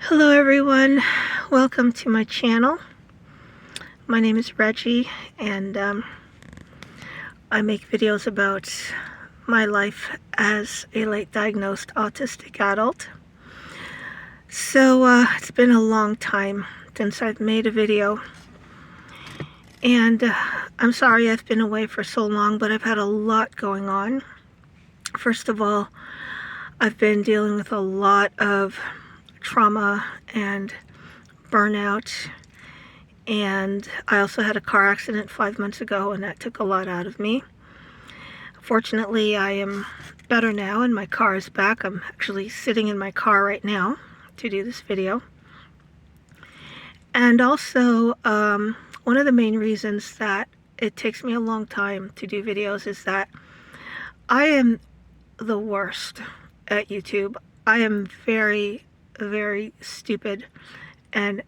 Hello everyone, welcome to my channel. My name is Reggie and I make videos about my life as a late diagnosed autistic adult. So it's been a long time since I've made a video, and I'm sorry I've been away for so long, but I've had a lot going on. First of all, I've been dealing with a lot of trauma and burnout, and I also had a car accident 5 months ago, and that took a lot out of me. Fortunately, I am better now and my car is back. I'm actually sitting in my car right now to do this video. And also, one of the main reasons that it takes me a long time to do videos is that I am the worst at YouTube. I am very, very stupid and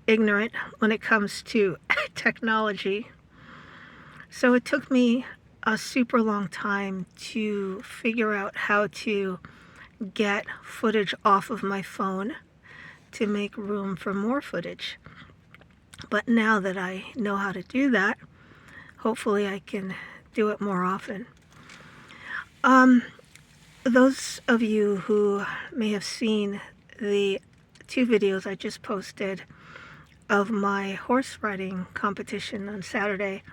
ignorant when it comes to technology. So it took me a super long time to figure out how to get footage off of my phone to make room for more footage. But now that I know how to do that, hopefully I can do it more often. Those of you who may have seen the 2 videos I just posted of my horse riding competition on Saturday.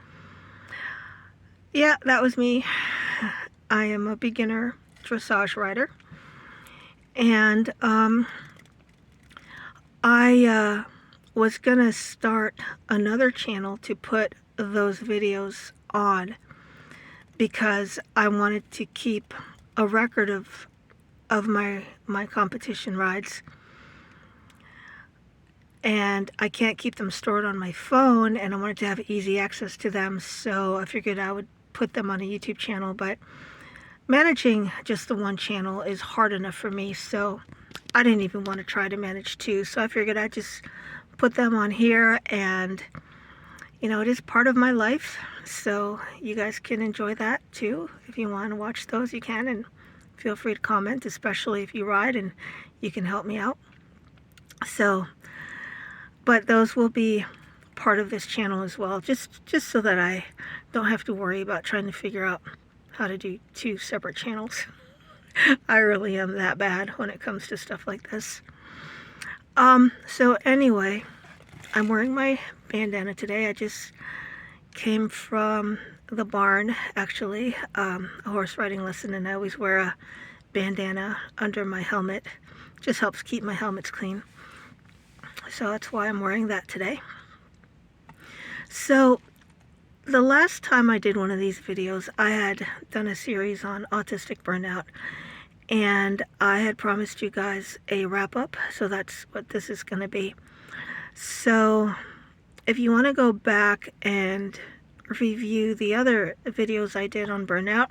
Yeah, that was me. I am a beginner dressage rider, and I was gonna start another channel to put those videos on because I wanted to keep a record of my competition rides, and I can't keep them stored on my phone, and I wanted to have easy access to them, so I figured I would put them on a YouTube channel. But managing just the one channel is hard enough for me, so I didn't even want to try to manage 2, so I figured I'd just put them on here, and you know, it is part of my life, so you guys can enjoy that too. If you want to watch those, you can, and feel free to comment, especially if you ride and you can help me out. So, but those will be part of this channel as well, just so that I don't have to worry about trying to figure out how to do 2 separate channels. I really am that bad when it comes to stuff like this. So anyway, I'm wearing my bandana today. I just came from the barn, actually, a horse riding lesson, and I always wear a bandana under my helmet. Just helps keep my helmets clean. So that's why I'm wearing that today. So the last time I did one of these videos, I had done a series on autistic burnout, and I had promised you guys a wrap-up, so that's what this is going to be. So if you want to go back and review the other videos I did on burnout,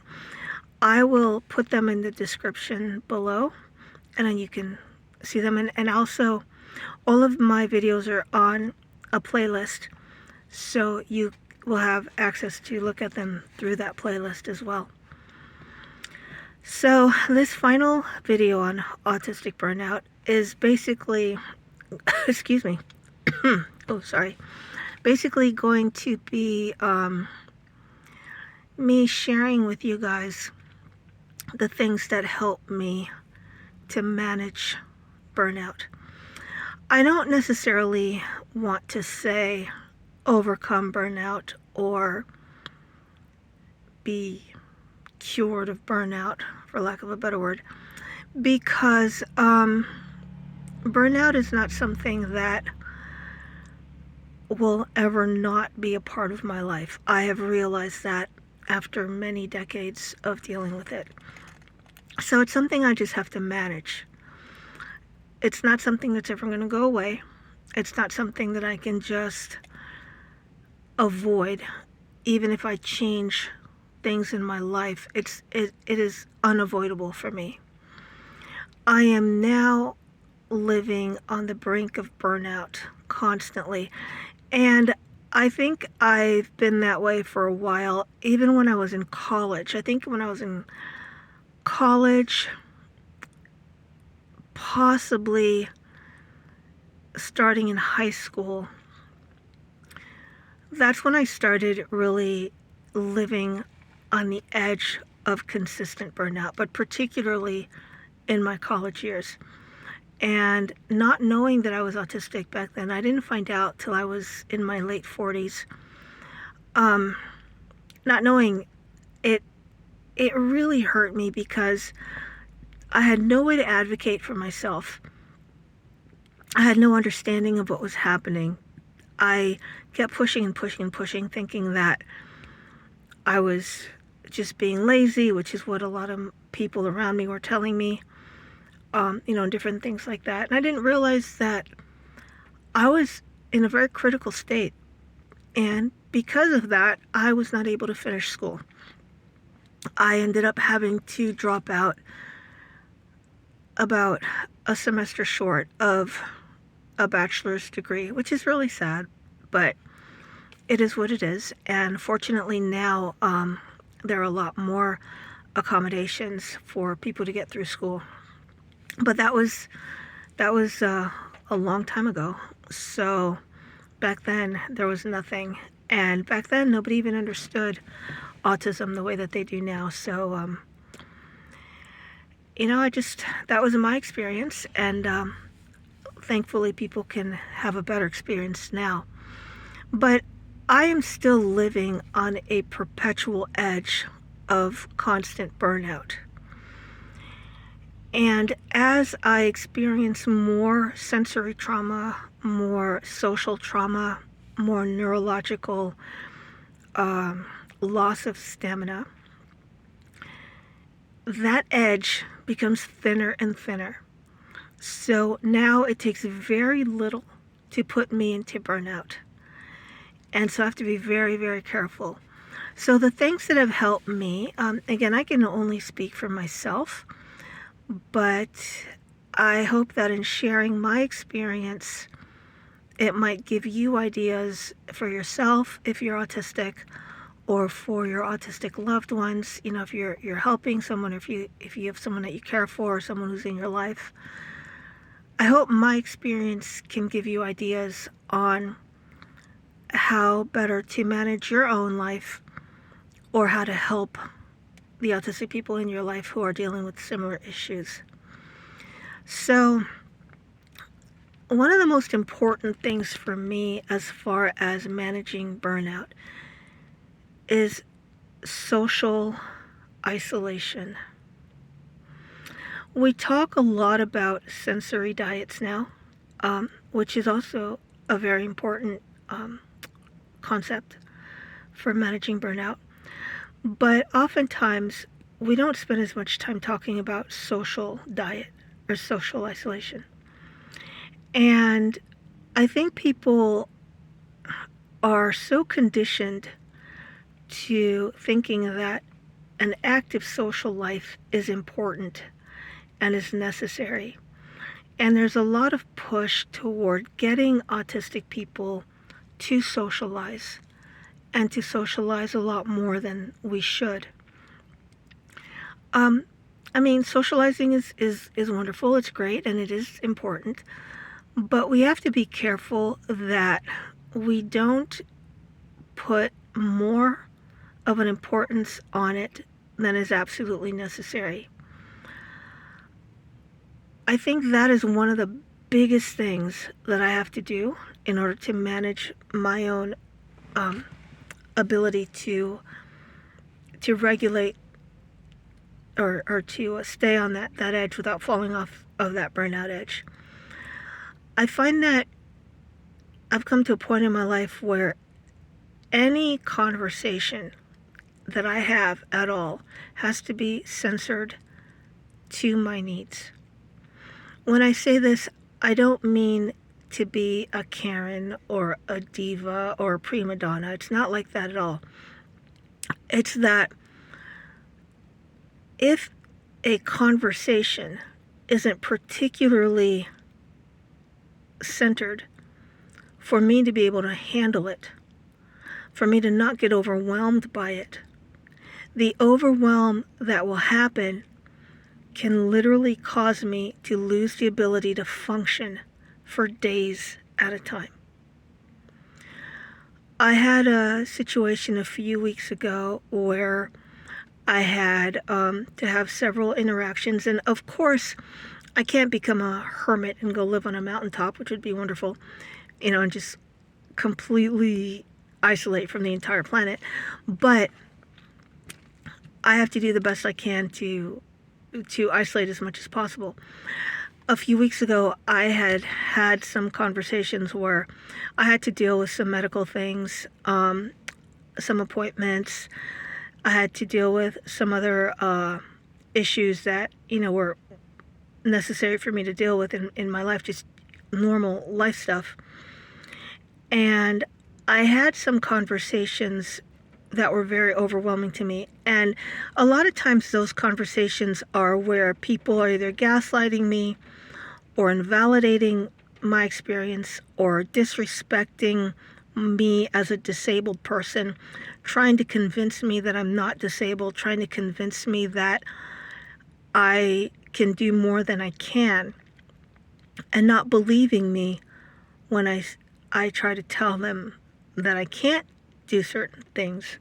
I will put them in the description below, and then you can see them. And also, all of my videos are on a playlist, so you will have access to look at them through that playlist as well. So this final video on autistic burnout is basically, excuse me, oh sorry, basically going to be me sharing with you guys the things that help me to manage burnout. I don't necessarily want to say overcome burnout or be cured of burnout, for lack of a better word, because burnout is not something that will ever not be a part of my life. I have realized that after many decades of dealing with it. So it's something I just have to manage. It's not something that's ever going to go away. It's not something that I can just avoid, even if I change things in my life. It is unavoidable for me. I am now living on the brink of burnout constantly, and I think I've been that way for a while, even when I was in college. I think when I was in college, possibly starting in high school, that's when I started really living on the edge of consistent burnout, but particularly in my college years. And not knowing that I was autistic back then, I didn't find out till I was in my late 40s. Not knowing it, it really hurt me because I had no way to advocate for myself. I had no understanding of what was happening. I kept pushing and pushing and pushing, thinking that I was just being lazy, which is what a lot of people around me were telling me, different things like that. And I didn't realize that I was in a very critical state. And because of that, I was not able to finish school. I ended up having to drop out about a semester short of a bachelor's degree, which is really sad, but it is what it is. And fortunately now there are a lot more accommodations for people to get through school. But that was a long time ago. So back then there was nothing, and back then nobody even understood autism the way that they do now. So that was my experience, and thankfully people can have a better experience now. But I am still living on a perpetual edge of constant burnout. And as I experience more sensory trauma, more social trauma, more neurological loss of stamina, that edge becomes thinner and thinner. So now it takes very little to put me into burnout. And so I have to be very, very careful. So the things that have helped me, again, I can only speak for myself, but I hope that in sharing my experience, it might give you ideas for yourself if you're autistic, or for your autistic loved ones. If you're helping someone, or if you have someone that you care for, or someone who's in your life. I hope my experience can give you ideas on how better to manage your own life, or how to help the autistic people in your life who are dealing with similar issues. So one of the most important things for me as far as managing burnout is social isolation. We talk a lot about sensory diets now, which is also a very important concept for managing burnout. But oftentimes, we don't spend as much time talking about social diet or social isolation. And I think people are so conditioned to thinking that an active social life is important and is necessary. And there's a lot of push toward getting autistic people to socialize, and to socialize a lot more than we should. Socializing is wonderful, it's great, and it is important, but we have to be careful that we don't put more of an importance on it than is absolutely necessary. I think that is one of the biggest things that I have to do in order to manage my own ability to regulate or to stay on that edge without falling off of that burnout edge. I find that I've come to a point in my life where any conversation that I have at all has to be censored to my needs. When I say this, I don't mean to be a Karen or a diva or a prima donna. It's not like that at all. It's that if a conversation isn't particularly centered for me to be able to handle it, for me to not get overwhelmed by it, the overwhelm that will happen can literally cause me to lose the ability to function for days at a time. I had a situation a few weeks ago where I had to have several interactions, and of course, I can't become a hermit and go live on a mountaintop, which would be wonderful, and just completely isolate from the entire planet. But I have to do the best I can to isolate as much as possible. A few weeks ago, I had some conversations where I had to deal with some medical things, some appointments. I had to deal with some other issues that, were necessary for me to deal with in my life, just normal life stuff. And I had some conversations that were very overwhelming to me. And a lot of times those conversations are where people are either gaslighting me or invalidating my experience or disrespecting me as a disabled person, trying to convince me that I'm not disabled, trying to convince me that I can do more than I can, and not believing me when I try to tell them that I can't do certain things.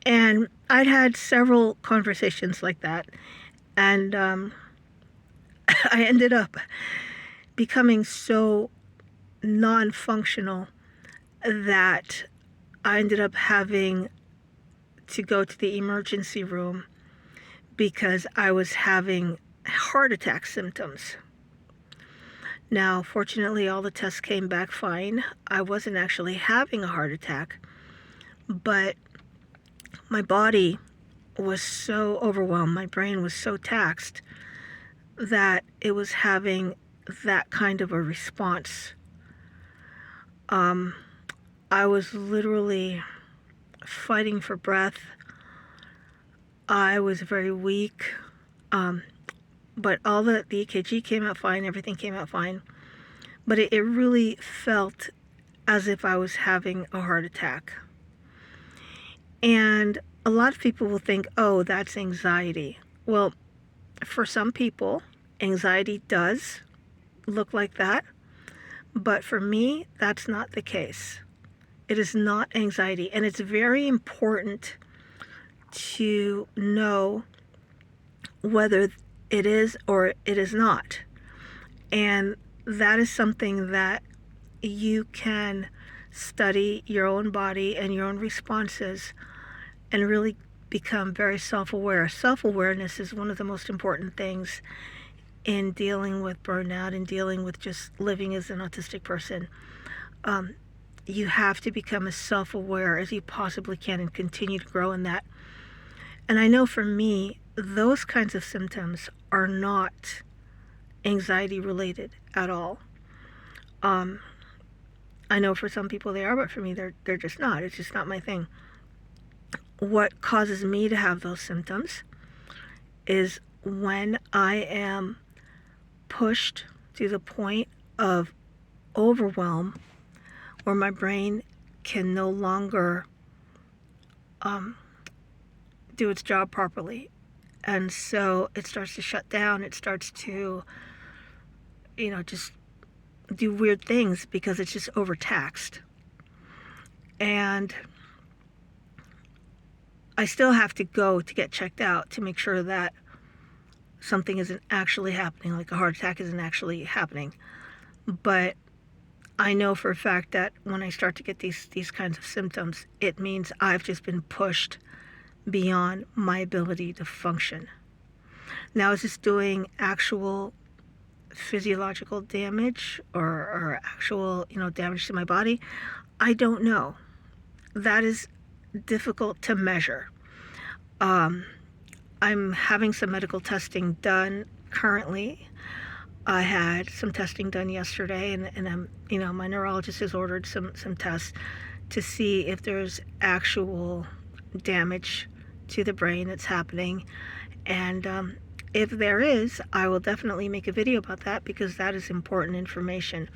And I'd had several conversations like that, and I ended up becoming so non-functional that I ended up having to go to the emergency room because I was having heart attack symptoms. Now, fortunately, all the tests came back fine. I wasn't actually having a heart attack, but my body was so overwhelmed, my brain was so taxed that it was having that kind of a response. I was literally fighting for breath. I was very weak, but all the EKG came out fine, everything came out fine, but it really felt as if I was having a heart attack. And a lot of people will think, oh, that's anxiety. Well, for some people, anxiety does look like that, but for me, that's not the case. It is not anxiety, and it's very important to know whether it is or it is not. And that is something that you can study your own body and your own responses and really become very self-aware. Self-awareness is one of the most important things in dealing with burnout and dealing with just living as an autistic person. You have to become as self-aware as you possibly can and continue to grow in that. And I know for me, those kinds of symptoms are not anxiety related at all. I know for some people they are, but for me they're just not. It's just not my thing. What causes me to have those symptoms is when I am pushed to the point of overwhelm where my brain can no longer do its job properly. And so it starts to shut down. It starts to, just do weird things because it's just overtaxed. And I still have to go to get checked out to make sure that something isn't actually happening, like a heart attack isn't actually happening. But I know for a fact that when I start to get these kinds of symptoms, it means I've just been pushed beyond my ability to function. Now, is this doing actual physiological damage or actual, damage to my body? I don't know. That is difficult to measure. I'm having some medical testing done currently. I had some testing done yesterday, and I'm, my neurologist has ordered some tests to see if there's actual damage to the brain that's happening. And if there is, I will definitely make a video about that because that is important information.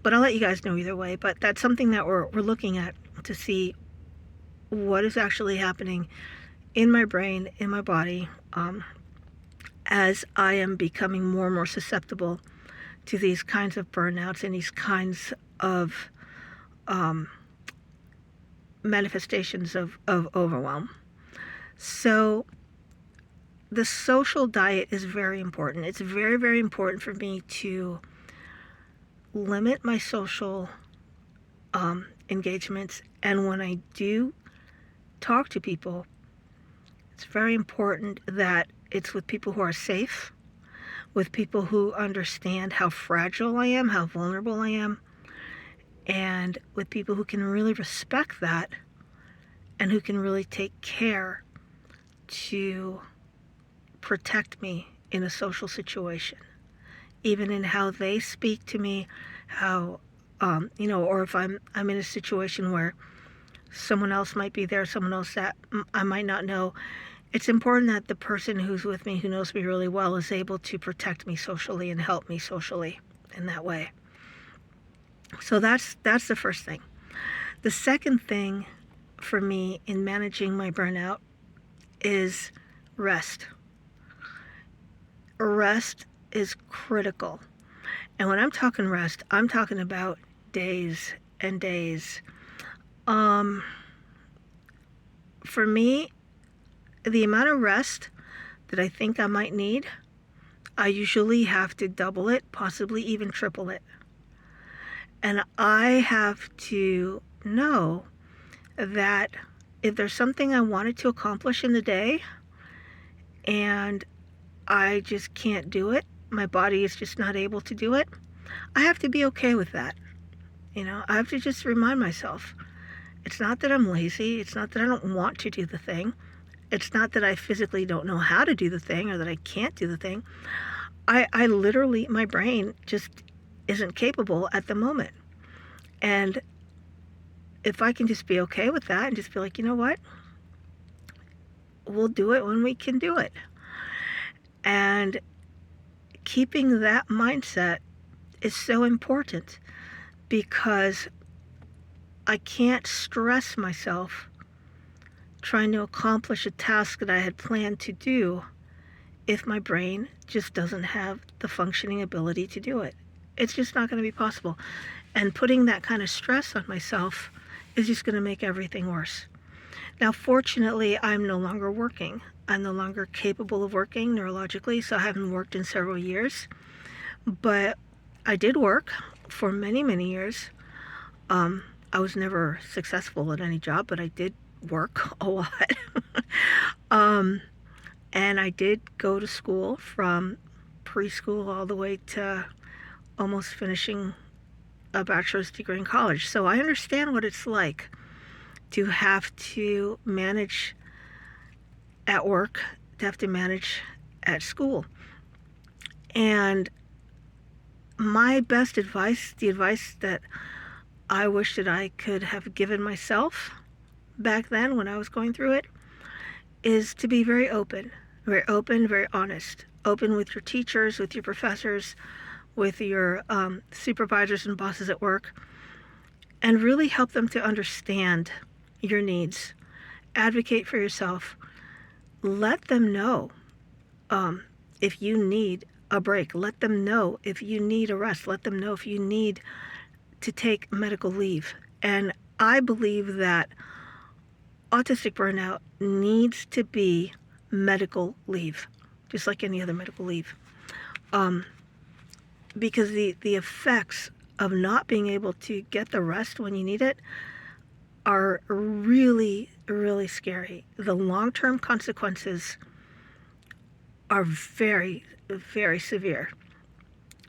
But I'll let you guys know either way. But that's something that we're looking at to see what is actually happening in my brain, in my body, as I am becoming more and more susceptible to these kinds of burnouts and these kinds of manifestations of overwhelm. So the social diet is very important. It's very, very important for me to limit my social engagements. And when I do talk to people, it's very important that it's with people who are safe, with people who understand how fragile I am, how vulnerable I am, and with people who can really respect that and who can really take care to protect me in a social situation, even in how they speak to me, how, or if I'm in a situation where someone else might be there, someone else that I might not know. It's important that the person who's with me, who knows me really well, is able to protect me socially and help me socially in that way. So that's the first thing. The second thing for me in managing my burnout is rest. Rest is critical. And when I'm talking rest, I'm talking about days and days. For me, the amount of rest that I think I might need, I usually have to double it, possibly even triple it. And I have to know that if there's something I wanted to accomplish in the day and I just can't do it, my body is just not able to do it, I have to be okay with that. I have to just remind myself, it's not that I'm lazy, it's not that I don't want to do the thing, it's not that I physically don't know how to do the thing or that I can't do the thing. I literally, my brain just isn't capable at the moment. And if I can just be okay with that and just be like, you know what? We'll do it when we can do it. And keeping that mindset is so important because I can't stress myself trying to accomplish a task that I had planned to do if my brain just doesn't have the functioning ability to do it. It's just not going to be possible. And putting that kind of stress on myself is just going to make everything worse. Now, fortunately, I'm no longer working. I'm no longer capable of working neurologically, so I haven't worked in several years. But I did work for many, many years. I was never successful at any job, but I did work a lot. And I did go to school from preschool all the way to almost finishing a bachelor's degree in college. So I understand what it's like to have to manage at work, to have to manage at school. And my best advice, the advice that I wish that I could have given myself back then when I was going through it, is to be very open, very honest. Open with your teachers, with your professors, with your supervisors and bosses at work, and really help them to understand your needs. Advocate for yourself. Let them know if you need a break. Let them know if you need a rest. Let them know if you need to take medical leave. And I believe that autistic burnout needs to be medical leave, just like any other medical leave. Because the effects of not being able to get the rest when you need it are really, really scary. The long-term consequences are very, very severe.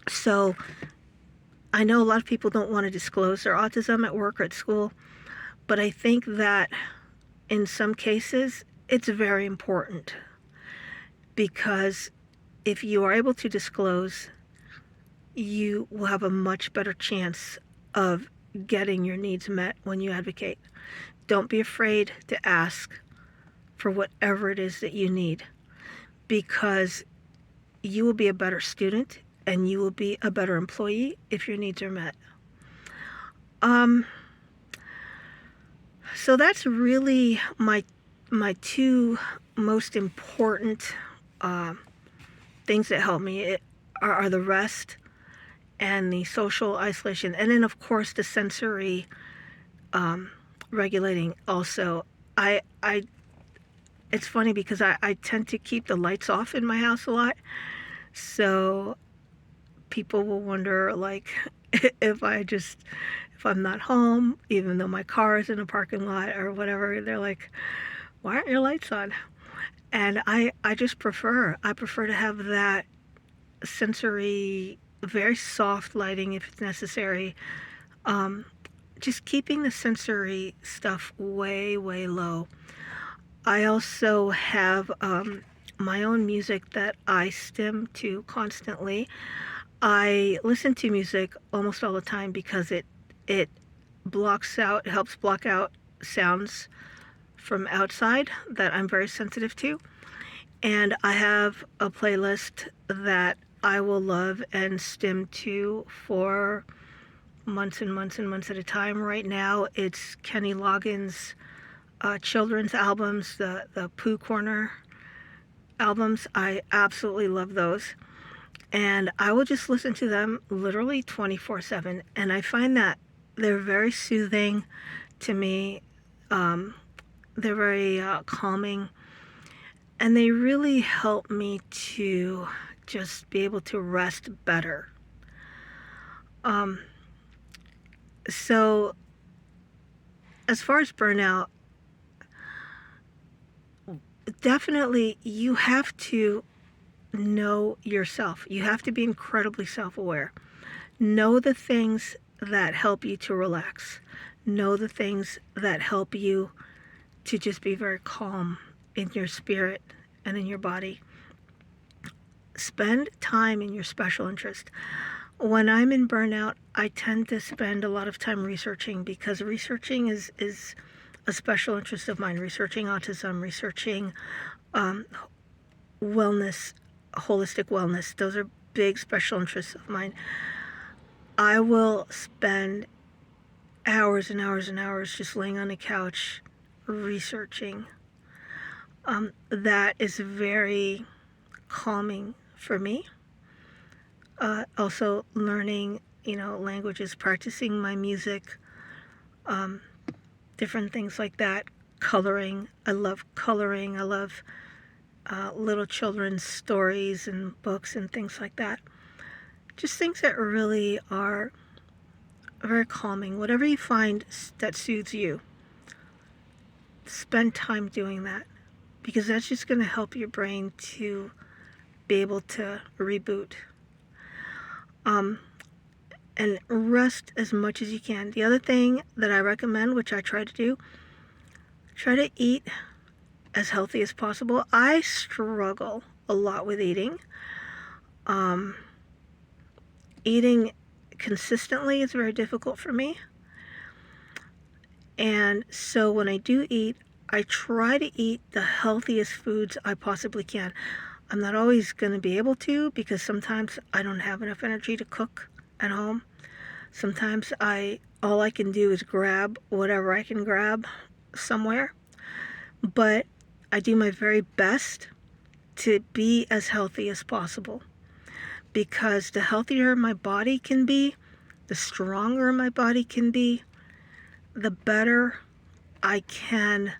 So I know a lot of people don't want to disclose their autism at work or at school, but I think that in some cases it's very important, because if you are able to disclose, you will have a much better chance of getting your needs met when you advocate. Don't be afraid to ask for whatever it is that you need, because you will be a better student and you will be a better employee if your needs are met. So that's really my two most important things that help me are the rest and the social isolation, and then of course the sensory regulating also. I it's funny because I tend to keep the lights off in my house a lot, so people will wonder, like, if I'm not home, even though my car is in a parking lot or whatever, they're like, why aren't your lights on? And I just prefer to have that sensory, very soft lighting if it's necessary. Just keeping the sensory stuff way, way low. I also have my own music that I stim to constantly. I listen to music almost all the time because it helps block out sounds from outside that I'm very sensitive to. And I have a playlist that I will love and stim to for months and months and months at a time. Right now, it's Kenny Loggins' children's albums, the Pooh Corner albums. I absolutely love those. And I will just listen to them literally 24/7. And I find that they're very soothing to me. They're very calming. And they really help me to just be able to rest better. So as far as burnout, definitely you have to know yourself. You have to be incredibly self-aware. Know the things that help you to relax. Know the things that help you to just be very calm in your spirit and in your body. Spend time in your special interest. When I'm in burnout, I tend to spend a lot of time researching, because researching is a special interest of mine. Researching autism, researching wellness, holistic wellness. Those are big special interests of mine. I will spend hours and hours and hours just laying on the couch researching. That is very calming for me. Also learning, languages, practicing my music, different things like that. Coloring. I love coloring. I love little children's stories and books and things like that. Just things that really are very calming. Whatever you find that soothes you, spend time doing that, because that's just going to help your brain to be able to reboot. And rest as much as you can. The other thing that I recommend, which I try to do, try to eat as healthy as possible. I struggle a lot with eating. Eating consistently is very difficult for me. And so when I do eat, I try to eat the healthiest foods I possibly can. I'm not always going to be able to, because sometimes I don't have enough energy to cook at home. Sometimes all I can do is grab whatever I can grab somewhere. But I do my very best to be as healthy as possible, because the healthier my body can be, the stronger my body can be, the better I can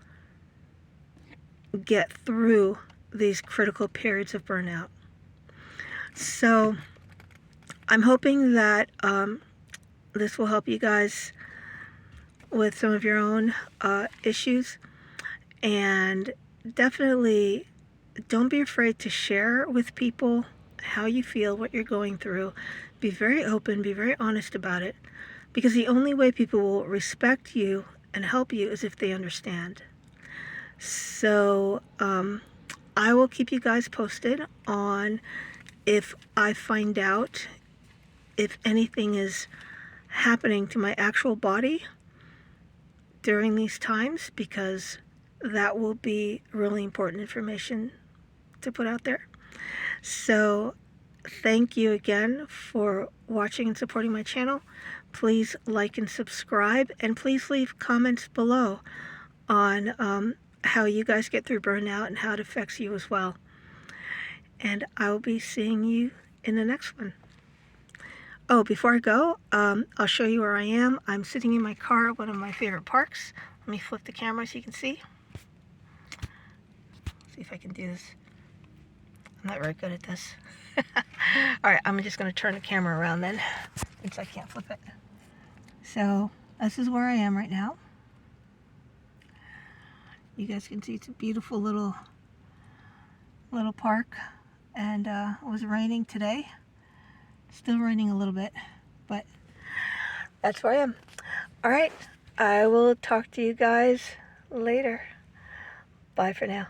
get through these critical periods of burnout. So I'm hoping that this will help you guys with some of your own issues. And definitely don't be afraid to share with people how you feel, what you're going through. Be very open, be very honest about it, because the only way people will respect you and help you is if they understand. So I will keep you guys posted on if I find out if anything is happening to my actual body during these times, because that will be really important information to put out there. So thank you again for watching and supporting my channel. Please like and subscribe, and please leave comments below on how you guys get through burnout and how it affects you as well. And I will be seeing you in the next one. Oh, before I go, I'll show you where I am. I'm sitting in my car at one of my favorite parks. Let me flip the camera so you can see. See if I can do this. I'm not very good at this. Alright, I'm just going to turn the camera around then, since I can't flip it. So, this is where I am right now. You guys can see it's a beautiful little park. And it was raining today. Still raining a little bit, but that's where I am. Alright, I will talk to you guys later. Bye for now.